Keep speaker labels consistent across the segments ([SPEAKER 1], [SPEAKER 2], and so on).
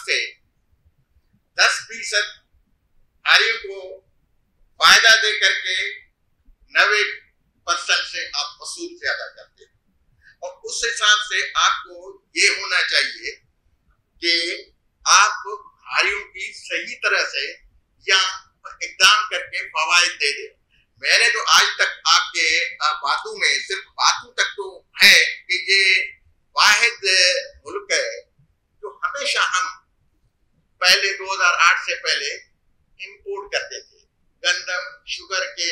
[SPEAKER 1] से 10% हारियों को फायदा दे करके 90% से आप वसूल ज्यादा करते हैं। और उस हिसाब से आपको ये होना चाहिए कि आप हारियों की सही तरह से या इकदाम करके फवायद दे दे। मैंने तो आज तक आपके बातों में सिर्फ बातों तक तो है कि ये वाहिद मुल्क है जो हमेशा हम पहले 2008 से पहले इंपोर्ट करते थे, गंदम, शुगर के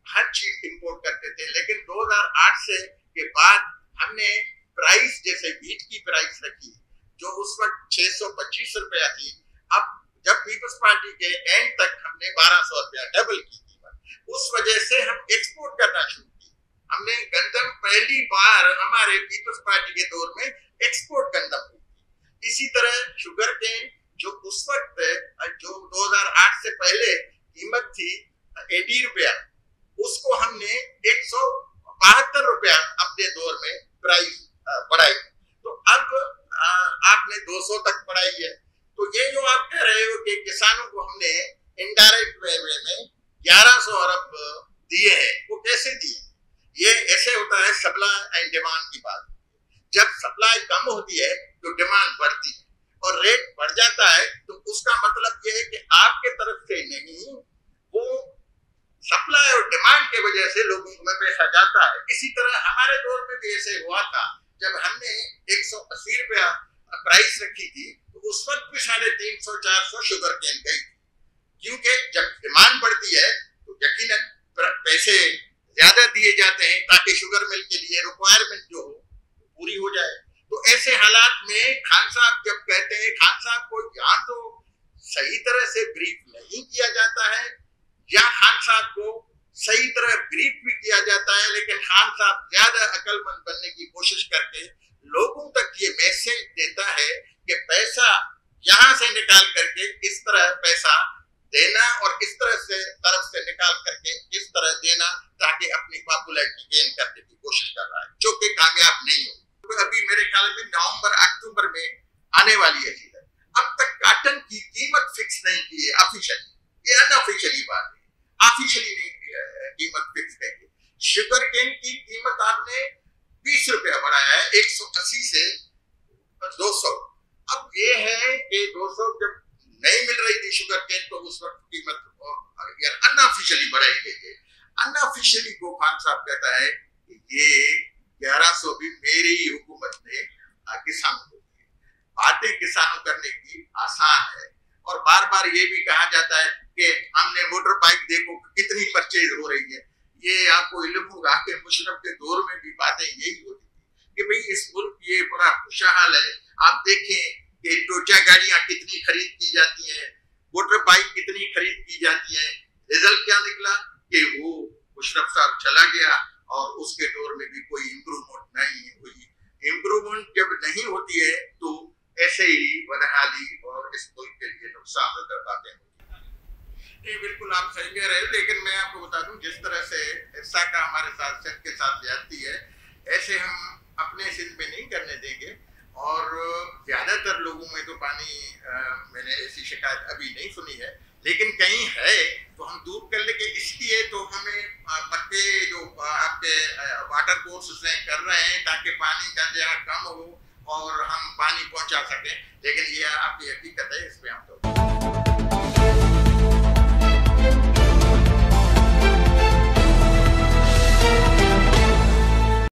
[SPEAKER 1] हर चीज इंपोर्ट करते थे। लेकिन 2008 से के बाद हमने प्राइस, जैसे वीट की प्राइस रखी जो उस वक्त 625 रुपया थी, अब जब पीपल्स पार्टी के एंड तक हमने 1200 रुपया डबल की कीमत। उस वजह से हम एक्सपोर्ट करना शुरू किया। हमने गंदम पहली बार हमारे पीपल्स पार्टी के दौर में एक्सपोर्ट गंदम हुई। इसी तरह शुगर केन जो उस वक्त जो 2008 से पहले कीमत थी 80 रुपया, उसको हमने 172 रुपया अपने दौर में प्राइस बढ़ाई। तो अब आपने 200 तक बढ़ाई है। तो ये जो आप कह रहे हो कि किसानों को हमने इनडायरेक्ट वे में 1100 अरब दिए हैं, वो कैसे दिए? ये ऐसे होता है सप्लाई एंड डिमांड की बात। जब सप्लाई कम होती है तो डिमांड बढ़ती है और रेट बढ़ जाता है, तो उसका मतलब ये है कि आपके तरफ से नहीं, वो सप्लाई और डिमांड के वजह से लोगों में पैसा जाता है। इसी तरह हमारे दौर में भी ऐसे हुआ था। जब हमने 180 रुपया प्राइस रखी थी तो उस वक्त भी 350-400 शुगर केन गई थी, क्योंकि जब डिमांड बढ़ती है तो यकीनन पैसे ज्यादा दिए जाते हैं ताकि शुगर मिल के लिए रिक्वायरमेंट जो हो पूरी हो जाए। तो ऐसे हालात में खान साहब जब कहते हैं, खान साहब को या तो सही तरह से ब्रीफ नहीं किया जाता है या खान साहब को सही तरह ब्रीफ भी किया जाता है, लेकिन खान साहब ज्यादा अक्लमंद बनने की कोशिश करके लोगों तक ये मैसेज देता है कि पैसा यहां से निकाल करके इस तरह पैसा देना और इस तरह से तरफ से निकाल करके इस तरह देना, ताकि अपनी पॉपुलैरिटी गेन करने की कोशिश कर रहा है, जो कि कामयाब नहीं हो। तो अभी मेरे ख्याल में नवंबर-अक्टूबर में आने वाली है सीजन। अब तक काटन की कीमत फिक्स नहीं की है ऑफिशियली, ये अनऑफिशियली बात है, ऑफिशियली नहीं कीमत फिक्स है। शुगर केन की कीमत आपने 20 रुपया बढ़ाया है, 180 से 200। अब ये है कि 200 जब नहीं मिल रही थी शुगर केन तो उस वक्त कीमत अनऑफिशियली बढ़ाई गई है। अनऑफिशियली को खान साहब कहता है कि ये 1100 भी मेरी ही हुकूमत ने किसानों को दी। बातें किसानों करने की आसान है और बार बार ये भी कहा जाता है कि हमने मोटर बाइक देखो कितनी परचेज हो रही है। ये आपको इल्म होगा कि मुशर्रफ के दौर में भी बातें यही होती थी कि भाई इस मुल्क ये बड़ा खुशहाल है। आप देखें कि टोचा गाड़ियां कितनी खरीद की जाती हैं, मोटर बाइक कितनी खरीद की जाती हैं। रिजल्ट क्या निकला कि वो मुशर्रफ साहब चला गया और उसके दौर में भी कोई इम्प्रूवमेंट नहीं हुई। इम्प्रूवमेंट जब नहीं होती है तो ऐसे ही बदहाली और इस मुल्क के लिए नुकसान बातें होती हैं। ये बिल्कुल आप सही कह रहे हैं, लेकिन मैं आपको बता दूं जिस तरह से ऐसा का हमारे साथ सिंध के साथ ज्यादती है, ऐसे हम अपने सिंध में नहीं करने देंगे। और ज्यादातर लोगों में तो पानी मैंने ऐसी शिकायत अभी नहीं सुनी है, लेकिन कहीं है तो हम दूर कर लेंगे। इसलिए तो हमें पक्के जो आपके वाटर कोर्सेज कर रहे हैं ताकि पानी का जगह कम हो और हम पानी पहुंचा सकें। लेकिन ये आपकी हकीकत